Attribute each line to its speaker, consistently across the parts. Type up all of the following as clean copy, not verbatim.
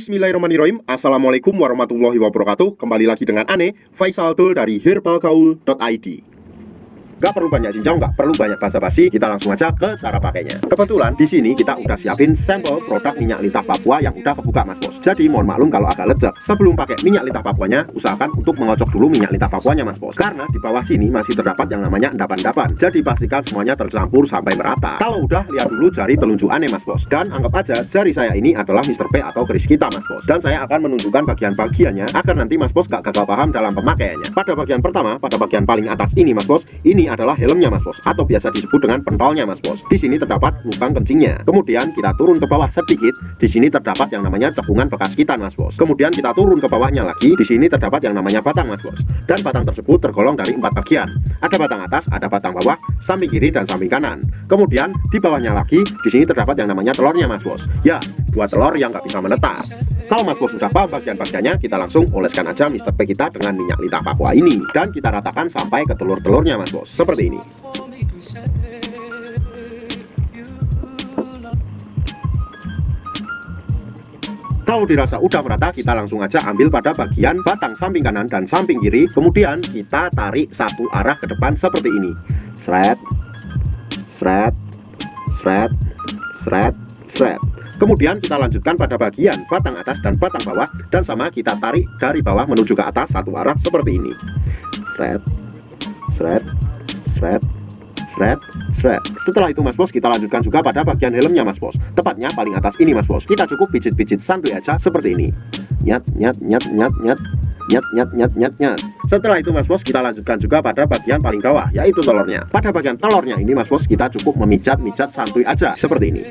Speaker 1: Bismillahirrahmanirrahim. Assalamualaikum warahmatullahi wabarakatuh. Kembali lagi dengan Ane, Faisal Dul dari herbalgaul.id. Gak perlu banyak cincong, gak perlu banyak basa-basi, kita langsung aja ke cara pakainya. Kebetulan di sini kita udah siapin sampel produk minyak lintah Papua yang udah kebuka Mas Bos. Jadi mohon maklum kalau agak lecek. Sebelum pakai minyak lintah Papuanya, usahakan untuk mengocok dulu minyak lintah Papuanya Mas Bos. Karena di bawah sini masih terdapat yang namanya endapan-endapan. Jadi pastikan semuanya tercampur sampai merata. Kalau udah, lihat dulu jari telunjuk Ane Mas Bos. Dan anggap aja jari saya ini adalah Mr. P atau keris kita Mas Bos. Dan saya akan menunjukkan bagian-bagiannya agar nanti Mas Bos gak gagal paham dalam pemakaiannya. Pada bagian pertama, pada bagian paling atas ini Mas Bos, ini adalah helmnya Mas Bos, atau biasa disebut dengan pentolnya Mas Bos. Di sini terdapat lubang kencingnya. Kemudian kita turun ke bawah sedikit. Di sini terdapat yang namanya cekungan bekas kitan Mas Bos. Kemudian kita turun ke bawahnya lagi. Di sini terdapat yang namanya batang Mas Bos. Dan batang tersebut tergolong dari 4 bagian. Ada batang atas, ada batang bawah, samping kiri dan samping kanan. Kemudian di bawahnya lagi, di sini terdapat yang namanya telurnya Mas Bos. Ya, 2 telur yang nggak bisa menetas. Kalau Mas Bos sudah paham bagian-bagiannya, kita langsung oleskan aja Mr. P kita dengan minyak lintah Papua ini. Dan kita ratakan sampai ke telur-telurnya Mas Bos. Seperti ini. Kalau dirasa udah merata, kita langsung aja ambil pada bagian batang samping kanan dan samping kiri. Kemudian kita tarik satu arah ke depan seperti ini. Sret, sret, sret, sret, sret. Kemudian kita lanjutkan pada bagian batang atas dan batang bawah. Dan sama kita tarik dari bawah menuju ke atas satu arah seperti ini. Sret, sret, sret, sret, sret. Setelah itu Mas Bos, kita lanjutkan juga pada bagian helmnya Mas Bos. Tepatnya paling atas ini Mas Bos. Kita cukup pijit-pijit santuy aja seperti ini. Nyat, nyat, nyat, nyat, nyat, nyat, nyat, nyat, nyat, nyat. Setelah itu Mas Bos, kita lanjutkan juga pada bagian paling bawah, yaitu telurnya. Pada bagian telurnya ini Mas Bos, kita cukup memijat-mijat santuy aja seperti ini.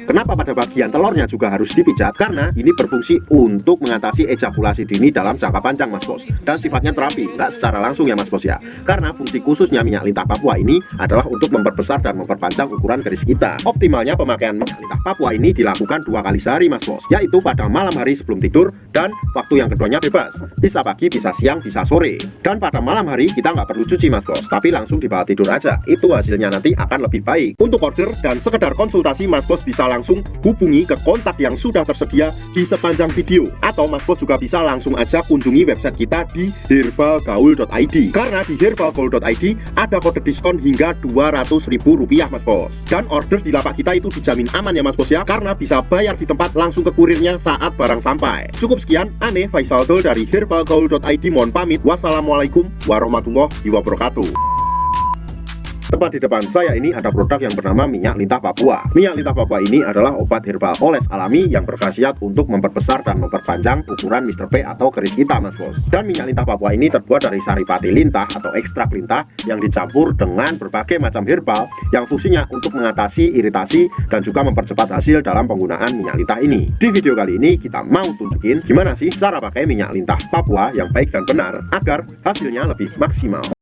Speaker 1: Kenapa pada bagian telurnya juga harus dipijat? Karena ini berfungsi untuk mengatasi ejakulasi dini dalam jangka panjang Mas Bos. Dan sifatnya terapi, nggak secara langsung ya Mas Bos ya. Karena fungsi khususnya minyak lintah Papua ini adalah untuk memperbesar dan memperpanjang ukuran keris kita. Optimalnya pemakaian minyak lintah Papua ini dilakukan 2 kali sehari Mas Bos. Yaitu pada malam hari sebelum tidur dan waktu yang keduanya bebas. Bisa pagi, bisa siang, bisa sore. Dan pada malam hari kita nggak perlu cuci Mas Bos, tapi langsung dibawa tidur aja. Itu hasilnya nanti akan lebih baik. Untuk order dan sekedar konsultasi Mas Bos bisa langsung hubungi ke kontak yang sudah tersedia di sepanjang video, atau Mas Bos juga bisa langsung aja kunjungi website kita di herbalgaul.id. Karena di herbalgaul.id ada kode diskon hingga Rp200.000 Mas Bos. Dan order di lapak kita itu dijamin aman ya Mas Bos ya, karena bisa bayar di tempat langsung ke kurirnya saat barang sampai. Cukup sekian, Ane Faisal Dul dari herbalgaul.id mohon pamit. Wassalamualaikum warahmatullahi wabarakatuh. Tepat di depan saya ini ada produk yang bernama minyak lintah Papua. Minyak lintah Papua ini adalah obat herbal oles alami yang berkhasiat untuk memperbesar dan memperpanjang ukuran Mr. P atau keris kita Mas Bos. Dan minyak lintah Papua ini terbuat dari saripati lintah atau ekstrak lintah yang dicampur dengan berbagai macam herbal yang fungsinya untuk mengatasi iritasi dan juga mempercepat hasil dalam penggunaan minyak lintah ini. Di video kali ini kita mau tunjukin gimana sih cara pakai minyak lintah Papua yang baik dan benar agar hasilnya lebih maksimal.